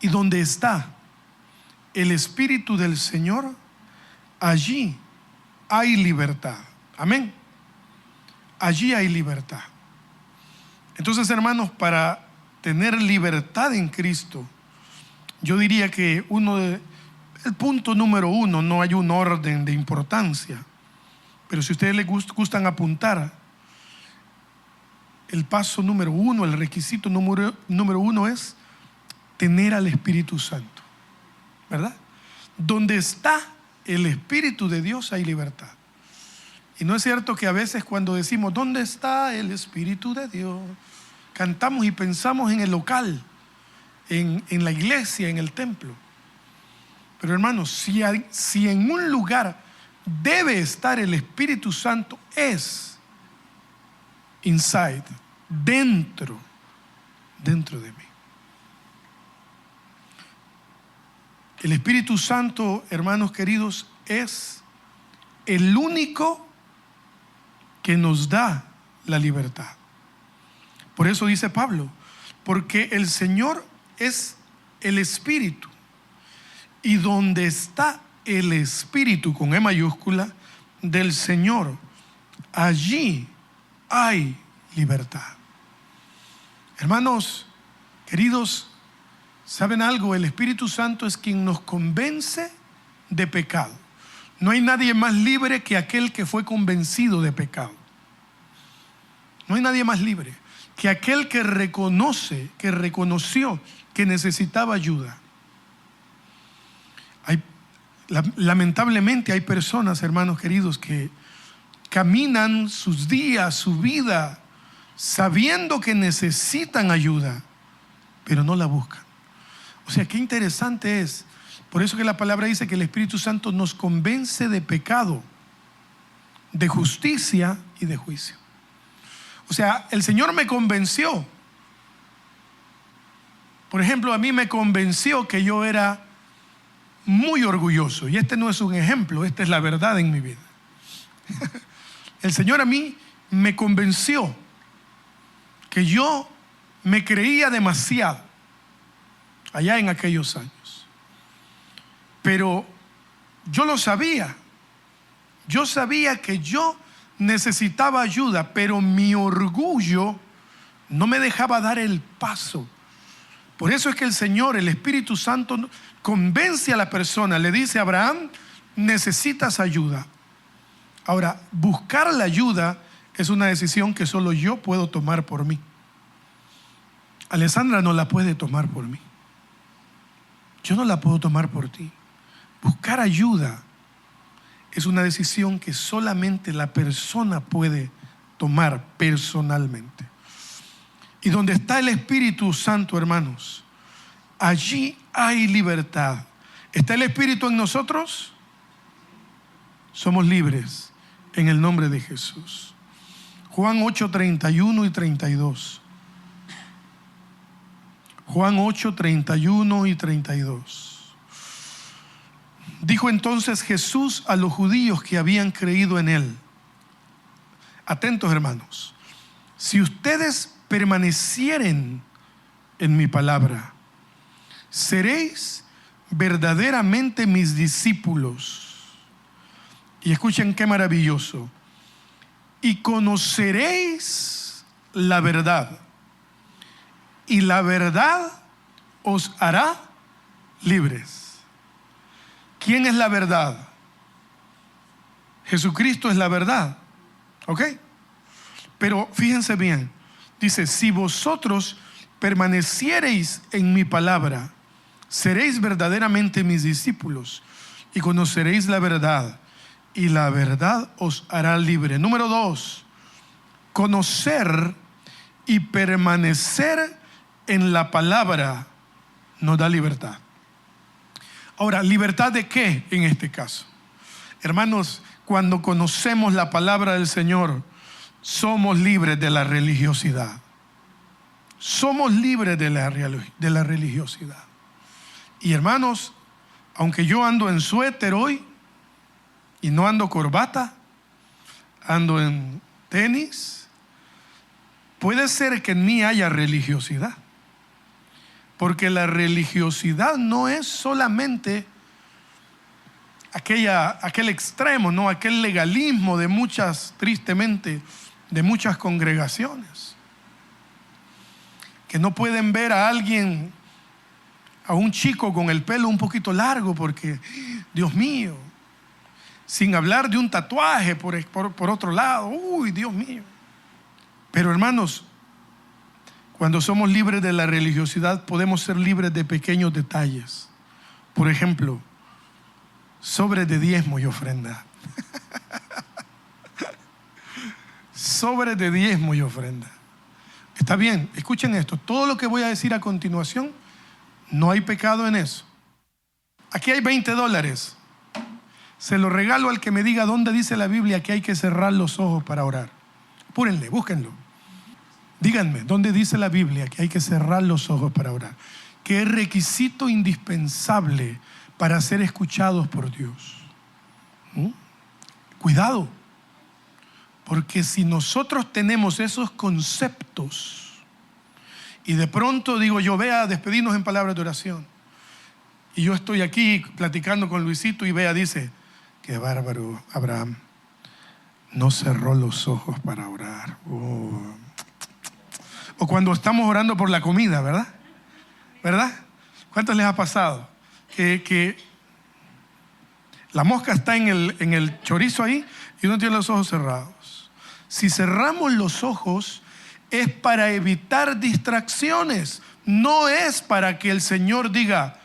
Y donde está el Espíritu del Señor, allí hay libertad. Amén. Allí hay libertad. Entonces, hermanos, para tener libertad en Cristo, yo diría que el punto número uno, no hay un orden de importancia, pero si a ustedes les gustan apuntar, el paso número uno, el requisito número uno es tener al Espíritu Santo, ¿verdad? Donde está el Espíritu de Dios hay libertad. Y no es cierto que a veces cuando decimos ¿dónde está el Espíritu de Dios?, cantamos y pensamos en el local, en la iglesia, en el templo. Pero hermanos, si en un lugar debe estar el Espíritu Santo, es inside, dentro de mí. El Espíritu Santo, hermanos queridos, es el único que nos da la libertad. Por eso dice Pablo, porque el Señor es el Espíritu, y donde está el Espíritu, con E mayúscula, del Señor, allí hay libertad. Hermanos queridos, ¿saben algo? El Espíritu Santo es quien nos convence de pecado. No hay nadie más libre que aquel que fue convencido de pecado. No hay nadie más libre que aquel que reconoció que necesitaba ayuda. Lamentablemente hay personas, hermanos queridos, que caminan sus días, su vida, sabiendo que necesitan ayuda, pero no la buscan. O sea, qué interesante es. Por eso que la palabra dice que el Espíritu Santo nos convence de pecado, de justicia y de juicio. O sea, el Señor me convenció. Por ejemplo, a mí me convenció que yo era muy orgulloso. Y este no es un ejemplo, esta es la verdad en mi vida. El Señor a mí me convenció que yo me creía demasiado allá en aquellos años. Pero yo lo sabía. Yo sabía que yo necesitaba ayuda, pero mi orgullo no me dejaba dar el paso. Por eso es que el Señor, el Espíritu Santo, convence a la persona, le dice a Abraham, necesitas ayuda. Ahora, buscar la ayuda es una decisión que solo yo puedo tomar por mí. Alessandra no la puede tomar por mí. Yo no la puedo tomar por ti. Buscar ayuda es una decisión que solamente la persona puede tomar personalmente. Y donde está el Espíritu Santo, hermanos, allí hay libertad. ¿Está el Espíritu en nosotros? Somos libres en el nombre de Jesús. Juan 8, 31 y 32. Juan 8, 31 y 32. Dijo entonces Jesús a los judíos que habían creído en él: atentos, hermanos, si ustedes permanecieren en mi palabra, seréis verdaderamente mis discípulos. Y escuchen qué maravilloso. Y conoceréis la verdad, y la verdad os hará libres. ¿Quién es la verdad? Jesucristo es la verdad. ¿Ok? Pero fíjense bien. Dice, si vosotros permaneciereis en mi palabra, seréis verdaderamente mis discípulos y conoceréis la verdad, y la verdad os hará libre. Número 2, conocer y permanecer en la palabra nos da libertad. Ahora, ¿libertad de qué en este caso? Hermanos, cuando conocemos la palabra del Señor, somos libres de la religiosidad. Somos libres de la religiosidad. Y hermanos, aunque yo ando en suéter hoy y no ando corbata, ando en tenis, puede ser que en mí haya religiosidad, Porque la religiosidad no es solamente aquel extremo, ¿no? Aquel legalismo de muchas, tristemente, de muchas congregaciones, que no pueden ver a alguien, a un chico con el pelo un poquito largo porque, Dios mío, sin hablar de un tatuaje por otro lado, uy, Dios mío. Pero hermanos, cuando somos libres de la religiosidad, podemos ser libres de pequeños detalles. Por ejemplo, sobre de diezmo y ofrenda. Sobre de diezmo y ofrenda. Está bien, escuchen esto. Todo lo que voy a decir a continuación, no hay pecado en eso. Aquí hay $20. Se lo regalo al que me diga dónde dice la Biblia que hay que cerrar los ojos para orar. Apúrenle, búsquenlo. Díganme, ¿dónde dice la Biblia que hay que cerrar los ojos para orar? Que es requisito indispensable para ser escuchados por Dios. Cuidado, porque si nosotros tenemos esos conceptos y de pronto digo yo, vea, despedirnos en palabras de oración, y yo estoy aquí platicando con Luisito y vea, dice, qué bárbaro, Abraham, no cerró los ojos para orar. O cuando estamos orando por la comida, ¿verdad? ¿Verdad? ¿Cuántos les ha pasado? Que la mosca está en el chorizo ahí y uno tiene los ojos cerrados. Si cerramos los ojos es para evitar distracciones, no es para que el Señor diga,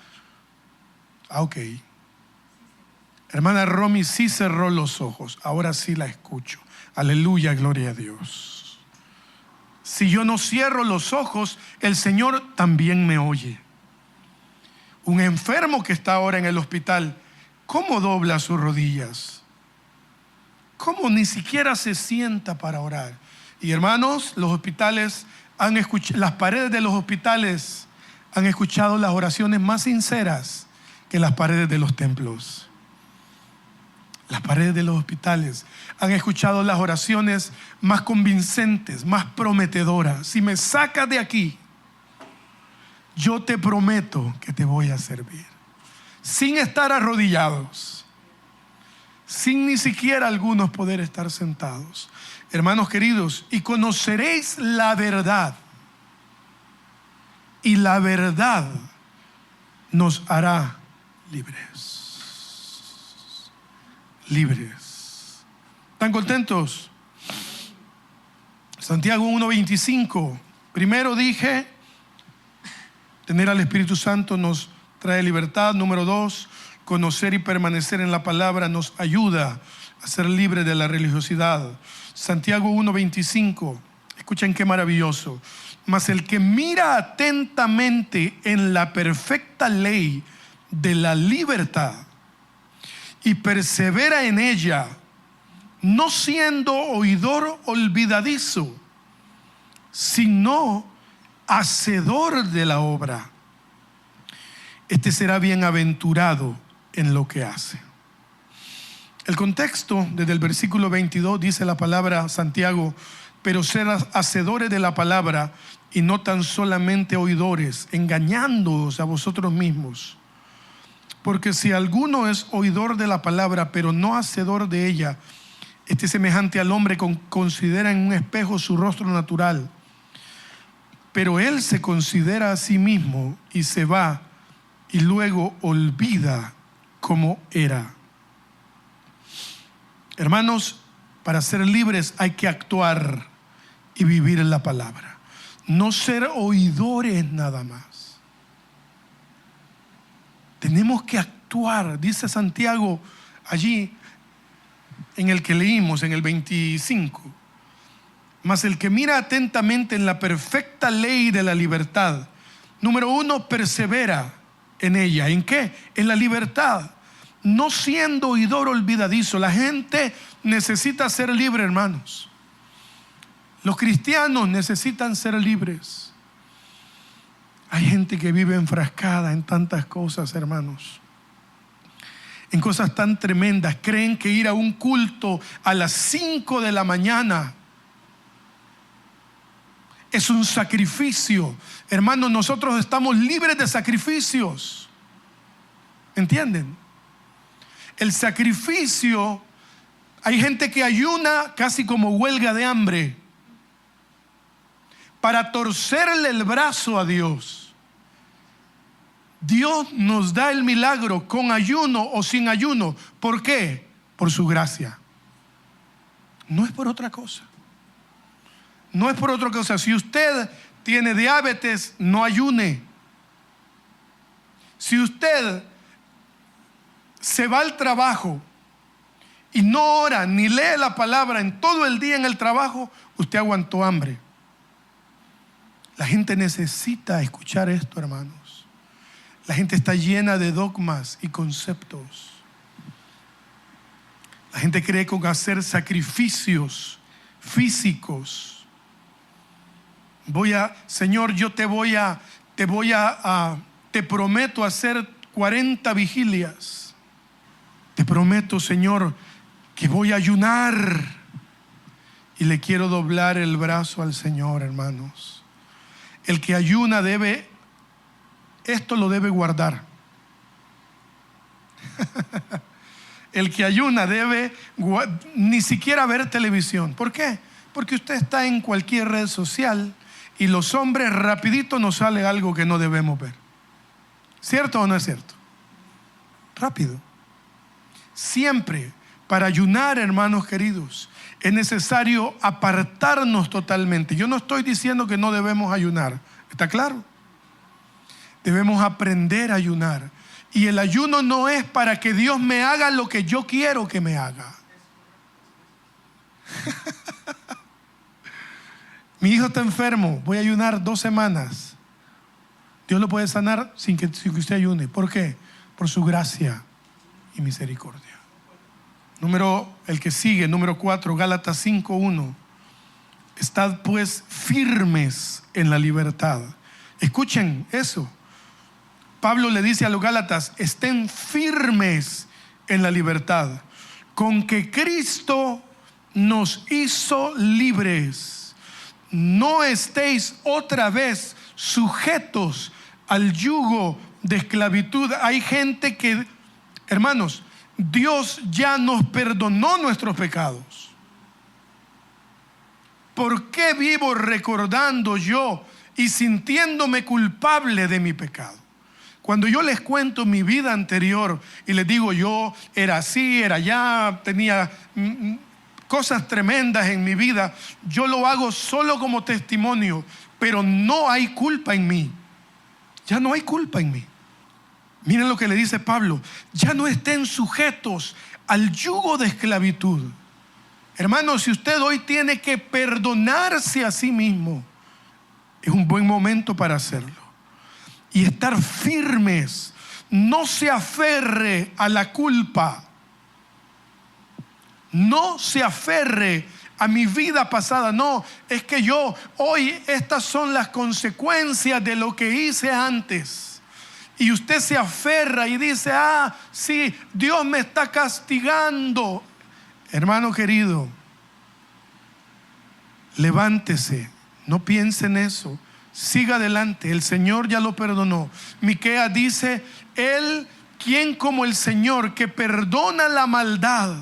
ok, hermana Romy sí cerró los ojos, ahora sí la escucho. Aleluya, gloria a Dios. Si yo no cierro los ojos, el Señor también me oye. Un enfermo que está ahora en el hospital, ¿cómo dobla sus rodillas? ¿Cómo ni siquiera se sienta para orar? Y hermanos, los hospitales han escuchado, las paredes de los hospitales han escuchado las oraciones más sinceras que las paredes de los templos. Las paredes de los hospitales han escuchado las oraciones más convincentes, más prometedoras. Si me sacas de aquí, yo te prometo que te voy a servir. Sin estar arrodillados, sin ni siquiera algunos poder estar sentados. Hermanos queridos, y conoceréis la verdad, y la verdad nos hará libres. Libres. ¿Están contentos? Santiago 1:25. Primero dije, tener al Espíritu Santo nos trae libertad. Número 2, conocer y permanecer en la palabra nos ayuda a ser libre de la religiosidad. Santiago 1:25. Escuchen qué maravilloso. Mas el que mira atentamente en la perfecta ley de la libertad y persevera en ella, no siendo oidor olvidadizo, sino hacedor de la obra, este será bienaventurado en lo que hace. El contexto desde el versículo 22 dice la palabra Santiago, pero ser hacedores de la palabra y no tan solamente oidores, engañándoos a vosotros mismos. Porque si alguno es oidor de la palabra, pero no hacedor de ella, este es semejante al hombre que considera en un espejo su rostro natural. Pero él se considera a sí mismo y se va y luego olvida cómo era. Hermanos, para ser libres hay que actuar y vivir en la palabra. No ser oidores nada más. Tenemos que actuar, dice Santiago allí en el que leímos, en el 25. Mas el que mira atentamente en la perfecta ley de la libertad, número 1, persevera en ella. ¿En qué? En la libertad. No siendo oidor olvidadizo. La gente necesita ser libre, hermanos. Los cristianos necesitan ser libres. Hay gente que vive enfrascada en tantas cosas, hermanos. En cosas tan tremendas. Creen que ir a un culto a las 5 de la mañana es un sacrificio. Hermanos, nosotros estamos libres de sacrificios. ¿Entienden? El sacrificio, hay gente que ayuna casi como huelga de hambre para torcerle el brazo a Dios. Dios nos da el milagro con ayuno o sin ayuno. ¿Por qué? Por su gracia. No es por otra cosa. No es por otra cosa. Si usted tiene diabetes, no ayune. Si usted se va al trabajo y no ora ni lee la palabra en todo el día en el trabajo, usted aguantó hambre. La gente necesita escuchar esto, hermanos. La gente está llena de dogmas y conceptos. La gente cree con hacer sacrificios físicos. Señor, yo te prometo hacer 40 vigilias. Te prometo, Señor, que voy a ayunar. Y le quiero doblar el brazo al Señor, hermanos. El que ayuna esto lo debe guardar. El que ayuna ni siquiera ver televisión. ¿Por qué? Porque usted está en cualquier red social y los hombres rapidito nos sale algo que no debemos ver. ¿Cierto o no es cierto? Rápido. Siempre para ayunar, hermanos queridos, es necesario apartarnos totalmente. Yo no estoy diciendo que no debemos ayunar. ¿Está claro? Debemos aprender a ayunar. Y el ayuno no es para que Dios me haga lo que yo quiero que me haga. Mi hijo está enfermo, voy a ayunar 2 semanas. Dios lo puede sanar sin que usted ayune. ¿Por qué? Por su gracia y misericordia. El que sigue, número 4, Gálatas 5:1. Estad pues firmes en la libertad. Escuchen eso. Pablo le dice a los Gálatas: estén firmes en la libertad con que Cristo nos hizo libres. No estéis otra vez sujetos al yugo de esclavitud. Hay gente que, hermanos, Dios ya nos perdonó nuestros pecados. ¿Por qué vivo recordando yo y sintiéndome culpable de mi pecado? Cuando yo les cuento mi vida anterior y les digo yo era así, era allá, tenía cosas tremendas en mi vida, yo lo hago solo como testimonio, pero no hay culpa en mí. Ya no hay culpa en mí. Miren lo que le dice Pablo: ya no estén sujetos al yugo de esclavitud. Hermanos, si usted hoy tiene que perdonarse a sí mismo, es un buen momento para hacerlo. Y estar firmes. No se aferre a la culpa. No se aferre a mi vida pasada. No, es que hoy estas son las consecuencias de lo que hice antes. Y usted se aferra y dice: sí, Dios me está castigando. Hermano querido, levántese, no piense en eso, siga adelante. El Señor ya lo perdonó. Miqueas dice: ¿quién como el Señor, que perdona la maldad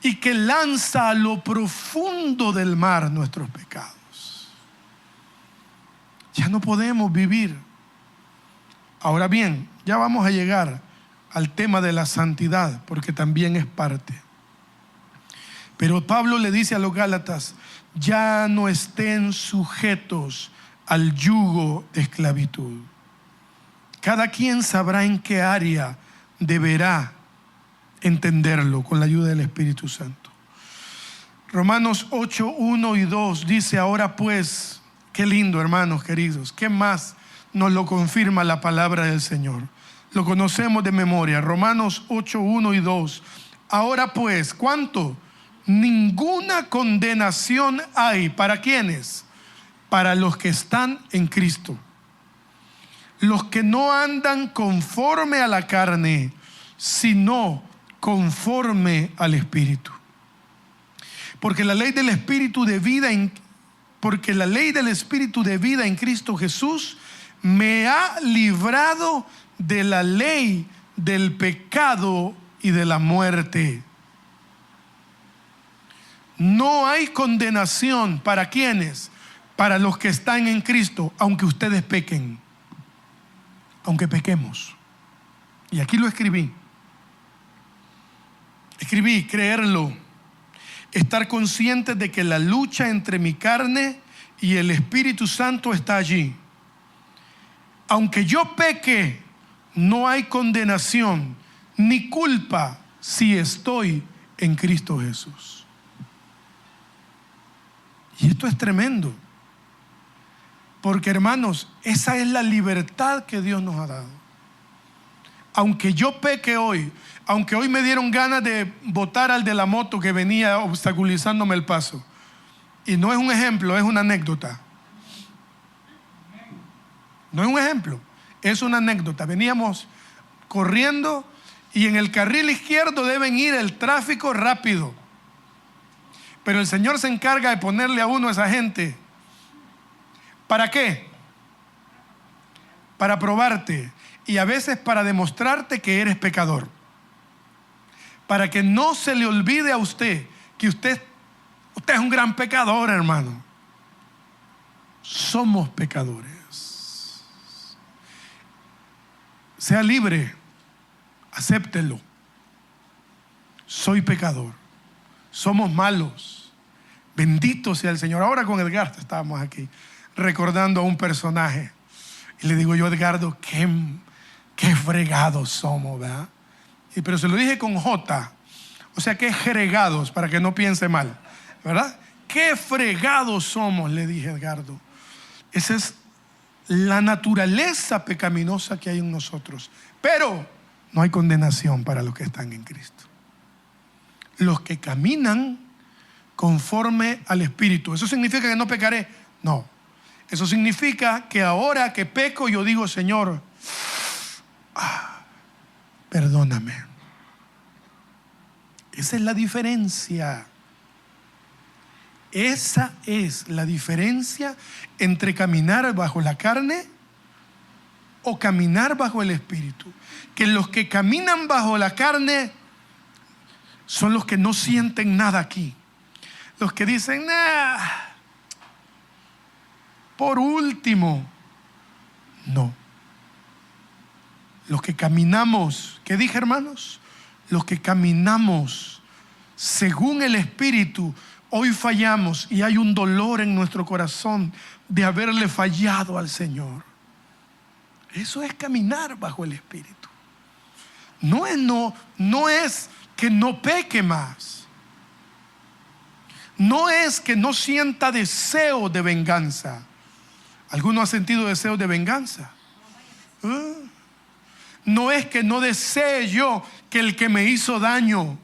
y que lanza a lo profundo del mar nuestros pecados? Ya no podemos vivir. Ahora bien, ya vamos a llegar al tema de la santidad, porque también es parte. Pero Pablo le dice a los Gálatas: ya no estén sujetos al yugo de esclavitud. Cada quien sabrá en qué área deberá entenderlo con la ayuda del Espíritu Santo. Romanos 8:1 y 2 dice: ahora pues, qué lindo, hermanos queridos, ¿qué más nos lo confirma la palabra del Señor? Lo conocemos de memoria. Romanos 8:1 y 2. Ahora pues, ¿cuánto? Ninguna condenación hay. ¿Para quiénes? Para los que están en Cristo. Los que no andan conforme a la carne, sino conforme al Espíritu. Porque la ley del Espíritu de vida porque la ley del Espíritu de vida en Cristo Jesús me ha librado de la ley del pecado y de la muerte. No hay condenación para quienes, para los que están en Cristo, aunque ustedes pequen, aunque pequemos. Y aquí lo escribí, creerlo, estar consciente de que la lucha entre mi carne y el Espíritu Santo está allí. Aunque yo peque, no hay condenación ni culpa si estoy en Cristo Jesús. Y esto es tremendo, porque hermanos, esa es la libertad que Dios nos ha dado. Aunque yo peque hoy, aunque hoy me dieron ganas de botar al de la moto que venía obstaculizándome el paso, y no es un ejemplo, es una anécdota. No es un ejemplo, es una anécdota. Veníamos corriendo y en el carril izquierdo deben ir el tráfico rápido, pero el Señor se encarga de ponerle a uno a esa gente. ¿Para qué? Para probarte, y a veces para demostrarte que eres pecador, para que no se le olvide a usted que usted es un gran pecador, hermano. Somos pecadores. Sea libre, acéptelo. Soy pecador, somos malos. Bendito sea el Señor. Ahora con Edgardo estábamos aquí recordando a un personaje, y le digo yo, Edgardo, qué fregados somos, ¿verdad? Pero se lo dije con J, o sea, qué fregados, para que no piense mal, ¿verdad? Qué fregados somos, le dije a Edgardo. Esa es la naturaleza pecaminosa que hay en nosotros, pero no hay condenación para los que están en Cristo, los que caminan conforme al Espíritu. ¿Eso significa que no pecaré? No. Eso significa que ahora que peco yo digo, Señor, perdóname. Esa es la diferencia. Esa es la diferencia entre caminar bajo la carne o caminar bajo el Espíritu. Que los que caminan bajo la carne son los que no sienten nada aquí. Los que dicen, por último. No. Los que caminamos, ¿qué dije, hermanos? Los que caminamos según el Espíritu, hoy fallamos y hay un dolor en nuestro corazón de haberle fallado al Señor. Eso es caminar bajo el Espíritu. No es que no peque más. No es que no sienta deseo de venganza. ¿Alguno ha sentido deseo de venganza? No es que no desee yo que el que me hizo daño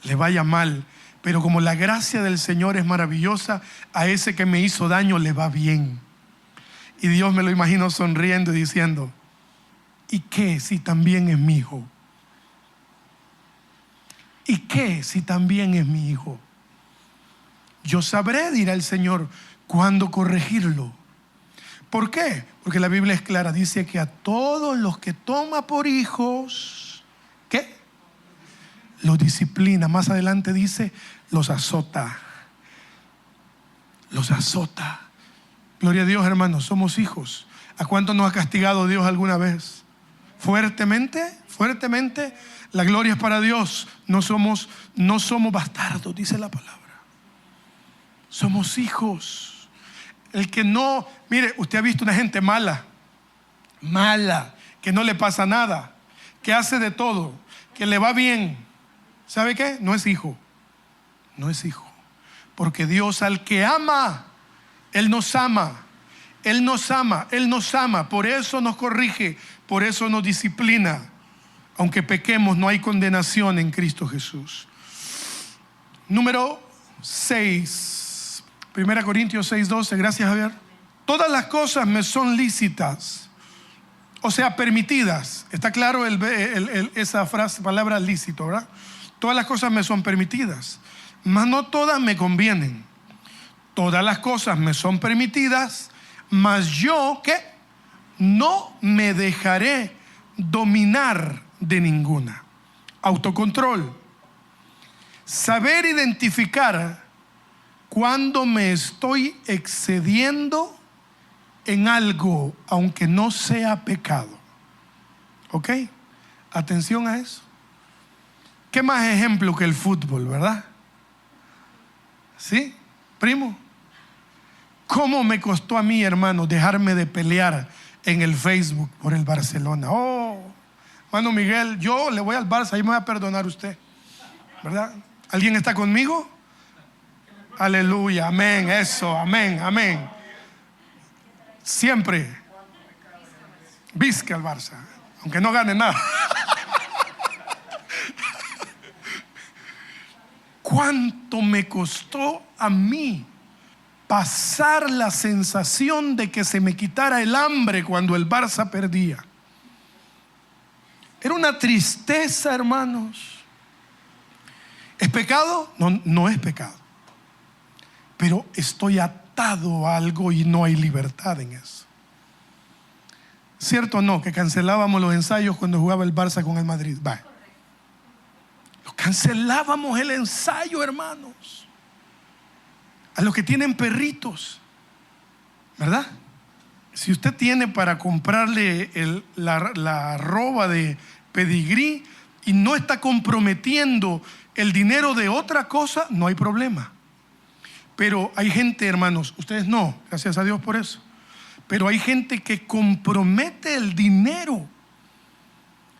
le vaya mal, pero como la gracia del Señor es maravillosa, a ese que me hizo daño le va bien. Y Dios me lo imagino sonriendo y diciendo, ¿y qué si también es mi hijo? ¿Y qué si también es mi hijo? Yo sabré, dirá el Señor, cuándo corregirlo. ¿Por qué? Porque la Biblia es clara, dice que a todos los que toma por hijos, ¿qué? Los disciplina. Más adelante dice, los azota. Los azota. Gloria a Dios, hermanos, somos hijos. ¿A cuánto nos ha castigado Dios alguna vez? Fuertemente, fuertemente. La gloria es para Dios. No somos bastardos, dice la palabra. Somos hijos. El que no, mire, usted ha visto una gente mala, que no le pasa nada, que hace de todo, que le va bien. ¿Sabe qué? No es hijo. No es hijo. Porque Dios al que ama, Él nos ama. Él nos ama, Él nos ama. Por eso nos corrige, por eso nos disciplina. Aunque pequemos, no hay condenación en Cristo Jesús. Número 6. 1 Corintios 6:12, gracias Javier. Todas las cosas me son lícitas, o sea, permitidas. Está claro esa frase, palabra lícito, ¿verdad? Todas las cosas me son permitidas, mas no todas me convienen. todas las cosas me son permitidas, mas yo, ¿qué? No me dejaré dominar de ninguna. Autocontrol. Saber identificar cuando me estoy excediendo en algo, aunque no sea pecado. ¿Ok? Atención a eso. ¿Qué más ejemplo que el fútbol, verdad? ¿Sí, primo? ¿Cómo me costó a mí, hermano, dejarme de pelear en el Facebook por el Barcelona? Oh, hermano Miguel, yo le voy al Barça y me va a perdonar usted, ¿verdad? ¿Alguien está conmigo? Aleluya, amén, eso, amén, amén. Siempre visca al Barça, aunque no gane nada. ¿Cuánto me costó a mí pasar la sensación de que se me quitara el hambre cuando el Barça perdía? Era una tristeza, hermanos. ¿Es pecado? No, no es pecado. Pero estoy atado a algo y no hay libertad en eso. ¿Cierto o no? Que cancelábamos los ensayos cuando jugaba el Barça con el Madrid. Vaya. Cancelábamos el ensayo, hermanos. A los que tienen perritos, ¿verdad? Si usted tiene para comprarle la arroba de pedigrí y no está comprometiendo el dinero de otra cosa, no hay problema. Pero hay gente, hermanos, ustedes no, gracias a Dios por eso, pero hay gente que compromete el dinero,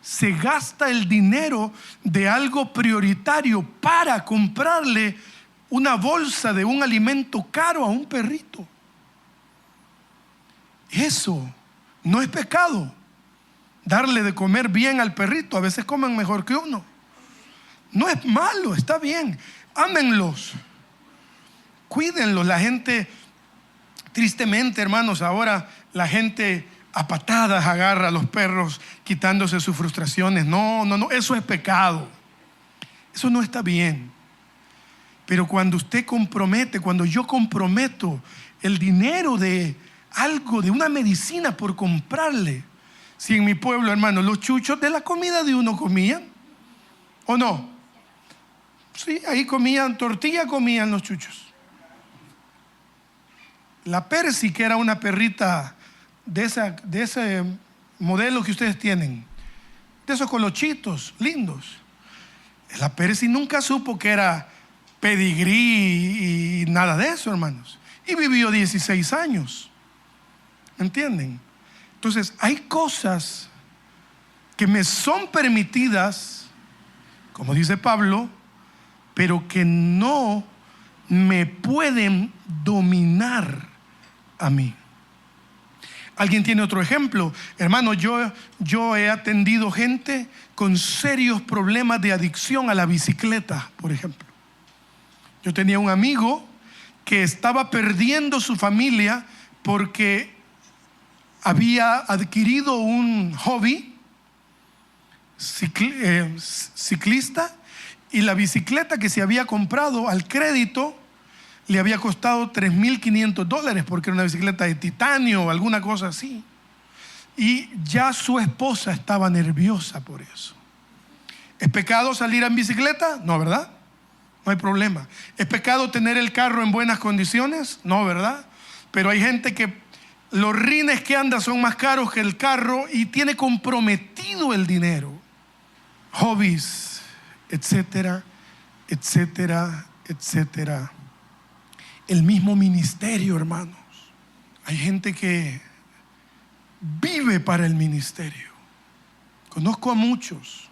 se gasta el dinero de algo prioritario para comprarle una bolsa de un alimento caro a un perrito. Eso no es pecado. Darle de comer bien al perrito, a veces comen mejor que uno. No es malo, está bien. Ámenlos, cuídenlos. La gente, tristemente, hermanos, ahora la gente a patadas agarra a los perros quitándose sus frustraciones. No, eso es pecado. Eso no está bien. Pero cuando usted compromete, cuando yo comprometo el dinero de algo, de una medicina por comprarle. Si en mi pueblo, hermano, los chuchos de la comida de uno comían, ¿o no? Sí, ahí comían tortilla, comían los chuchos. La Percy, que era una perrita de ese modelo que ustedes tienen, de esos colochitos lindos. La Percy nunca supo que era pedigrí y nada de eso, hermanos. Y vivió 16 años. ¿Entienden? Entonces, hay cosas que me son permitidas, como dice Pablo, pero que no me pueden dominar a mí. ¿Alguien tiene otro ejemplo? Hermano, yo he atendido gente con serios problemas de adicción a la bicicleta, por ejemplo. Yo tenía un amigo que estaba perdiendo su familia porque había adquirido un hobby ciclista, y la bicicleta que se había comprado al crédito le había costado $3,500 porque era una bicicleta de titanio o alguna cosa así. Y ya su esposa estaba nerviosa por eso. ¿Es pecado salir en bicicleta? No, ¿verdad? No hay problema. ¿Es pecado tener el carro en buenas condiciones? No, ¿verdad? Pero hay gente que los rines que anda son más caros que el carro y tiene comprometido el dinero. Hobbies, etcétera, etcétera, etcétera. El mismo ministerio, hermanos. Hay gente que vive para el ministerio. Conozco a muchos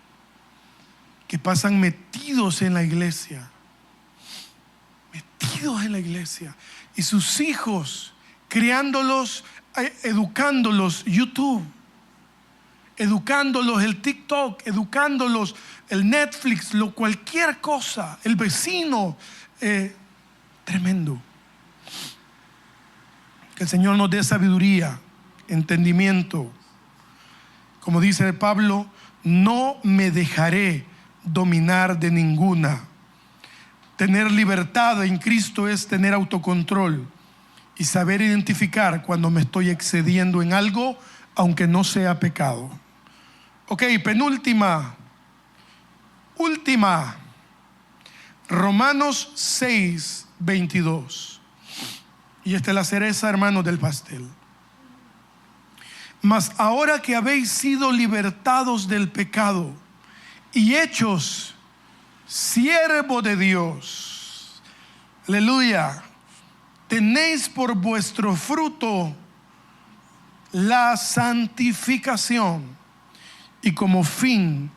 que pasan metidos en la iglesia. Metidos en la iglesia. Y sus hijos, criándolos, educándolos YouTube, educándolos el TikTok, educándolos el Netflix, cualquier cosa, el vecino. Tremendo. Que el Señor nos dé sabiduría, entendimiento. Como dice Pablo, no me dejaré dominar de ninguna. Tener libertad en Cristo es tener autocontrol y saber identificar cuando me estoy excediendo en algo, aunque no sea pecado. Ok, penúltima, última, Romanos 6, 22. Y esta es la cereza, hermanos, del pastel. Mas ahora que habéis sido libertados del pecado y hechos siervo de Dios, aleluya, tenéis por vuestro fruto la santificación y como fin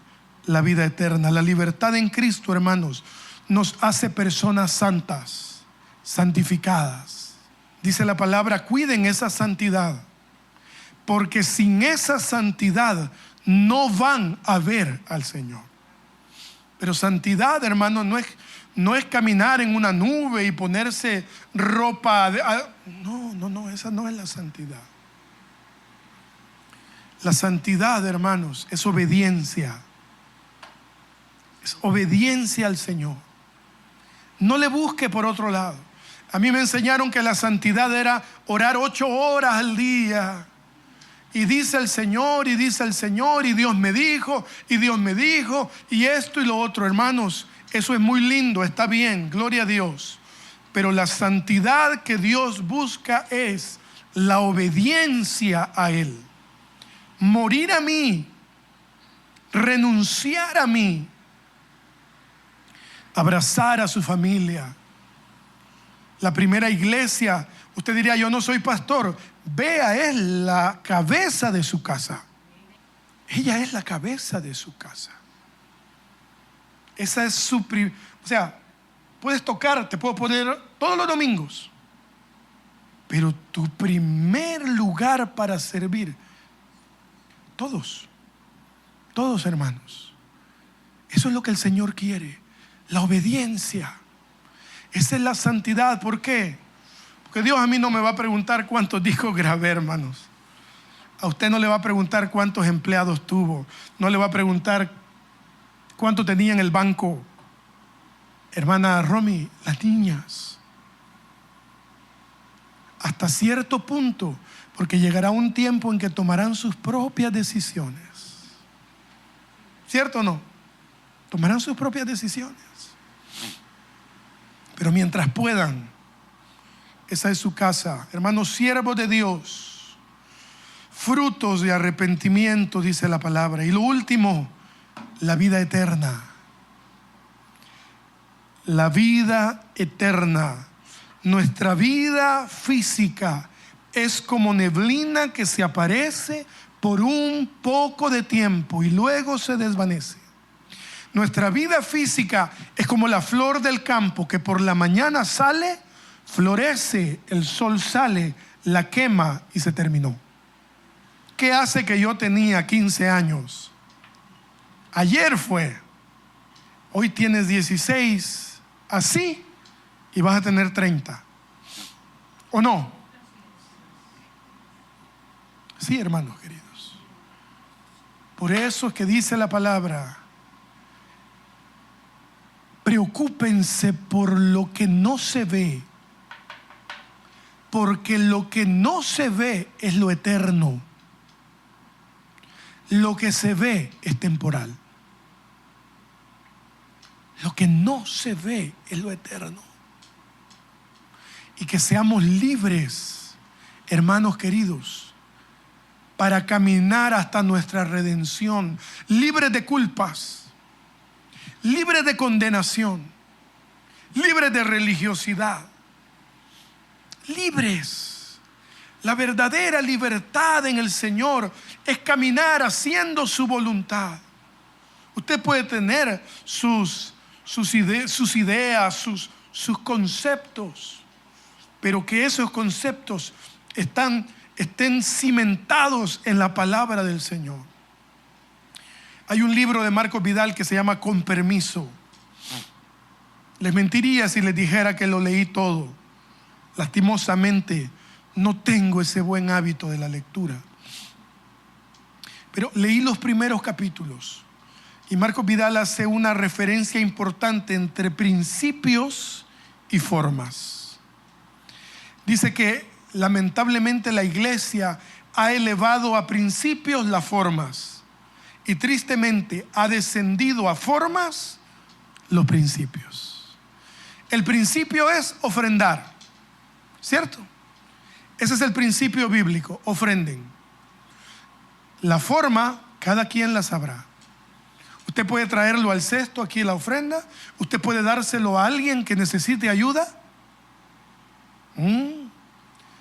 la vida eterna. La libertad en Cristo, hermanos, nos hace personas santas, santificadas. Dice la palabra, cuiden esa santidad, porque sin esa santidad no van a ver al Señor. Pero santidad, hermano, no es caminar en una nube y ponerse ropa no, esa no es la santidad. La santidad, hermanos, es obediencia. Es obediencia al Señor. No le busque por otro lado. A mí me enseñaron que la santidad era orar 8 horas al día. Y dice el Señor, y dice el Señor, y Dios me dijo, y esto y lo otro. Hermanos, eso es muy lindo, está bien, gloria a Dios. Pero la santidad que Dios busca es la obediencia a Él. Morir a mí, renunciar a mí, abrazar a su familia. La primera iglesia, usted diría, yo no soy pastor. Vea, es la cabeza de su casa. Ella es la cabeza de su casa. Esa es su... O sea, puedes tocar, te puedo poner todos los domingos. Pero tu primer lugar para servir, todos, hermanos. Eso es lo que el Señor quiere. La obediencia. Esa es la santidad. ¿Por qué? Porque Dios a mí no me va a preguntar cuántos discos grabé, hermanos. A usted no le va a preguntar cuántos empleados tuvo. No le va a preguntar cuánto tenía en el banco. Hermana Romy, las niñas. Hasta cierto punto, porque llegará un tiempo en que tomarán sus propias decisiones. ¿Cierto o no? Tomarán sus propias decisiones. Pero mientras puedan, esa es su casa. Hermanos, siervos de Dios, frutos de arrepentimiento, dice la palabra. Y lo último, la vida eterna. La vida eterna. Nuestra vida física es como neblina que se aparece por un poco de tiempo y luego se desvanece. Nuestra vida física es como la flor del campo que por la mañana sale, florece, el sol sale, la quema y se terminó. ¿Qué hace que yo tenía 15 años? Ayer fue. Hoy tienes 16, así, y vas a tener 30. ¿O no? Sí, hermanos queridos. Por eso es que dice la palabra, preocúpense por lo que no se ve, porque lo que no se ve es lo eterno. Lo que se ve es temporal. Lo que no se ve es lo eterno. Y que seamos libres, hermanos queridos, para caminar hasta nuestra redención, libres de culpas, libres de condenación, libres de religiosidad, libres. La verdadera libertad en el Señor es caminar haciendo su voluntad. Usted puede tener sus ideas, sus conceptos, pero que esos conceptos estén cimentados en la palabra del Señor. Hay un libro de Marcos Vidal que se llama Con Permiso. Les mentiría si les dijera que lo leí todo. Lastimosamente, no tengo ese buen hábito de la lectura. Pero leí los primeros capítulos Y Marcos Vidal hace una referencia importante entre principios y formas. Dice que lamentablemente la iglesia ha elevado a principios las formas y tristemente ha descendido a formas los principios. El principio es ofrendar, ¿cierto? Ese es el principio bíblico, ofrenden. La forma, cada quien la sabrá. Usted puede traerlo al cesto, aquí la ofrenda. Usted puede dárselo a alguien que necesite ayuda.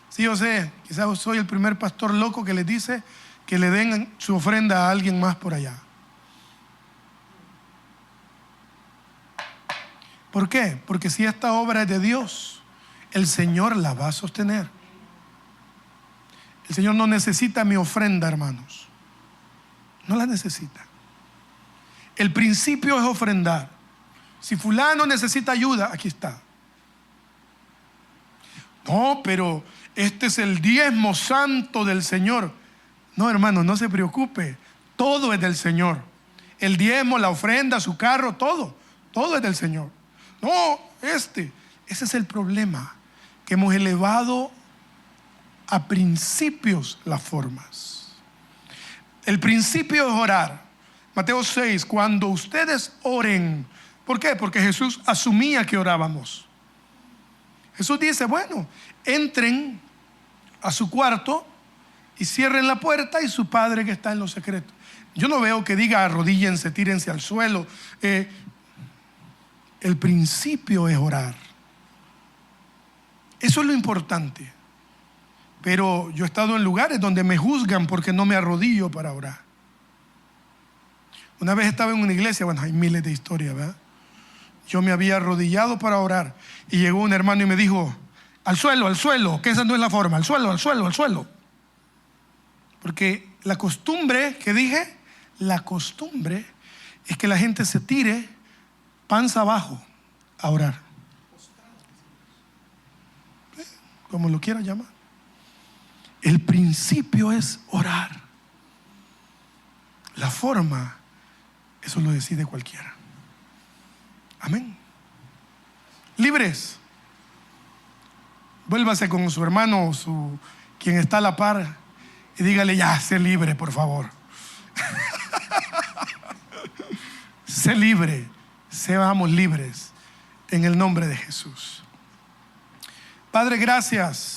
Sí, yo sé, quizás soy el primer pastor loco que les dice que le den su ofrenda a alguien más por allá. ¿Por qué? Porque si esta obra es de Dios, el Señor la va a sostener. El Señor no necesita mi ofrenda, hermanos. No la necesita. El principio es ofrendar. Si fulano necesita ayuda, aquí está. No, pero este es el diezmo santo del Señor. No, hermano, no se preocupe. Todo es del Señor. El diezmo, la ofrenda, su carro, todo es del Señor. No, ese es el problema, que hemos elevado a principios las formas. El principio es orar. Mateo 6, cuando ustedes oren, ¿por qué? Porque Jesús asumía que orábamos. Jesús dice, bueno, entren a su cuarto y cierren la puerta y su Padre que está en lo secreto. Yo no veo que diga arrodíllense, tírense al suelo. El principio es orar. Eso es lo importante. Pero yo he estado en lugares donde me juzgan porque no me arrodillo para orar. Una vez estaba en una iglesia, bueno, hay miles de historias, ¿verdad? Yo me había arrodillado para orar y llegó un hermano y me dijo, al suelo, que esa no es la forma, al suelo. Porque la costumbre que dije, la costumbre es que la gente se tire panza abajo a orar. Como lo quiera llamar. El principio es orar. La forma, eso lo decide cualquiera. Amén. Libres. Vuélvase con su hermano, quien está a la par, y dígale, ya, sé libre, por favor. Sé libre, seamos libres en el nombre de Jesús. Padre, gracias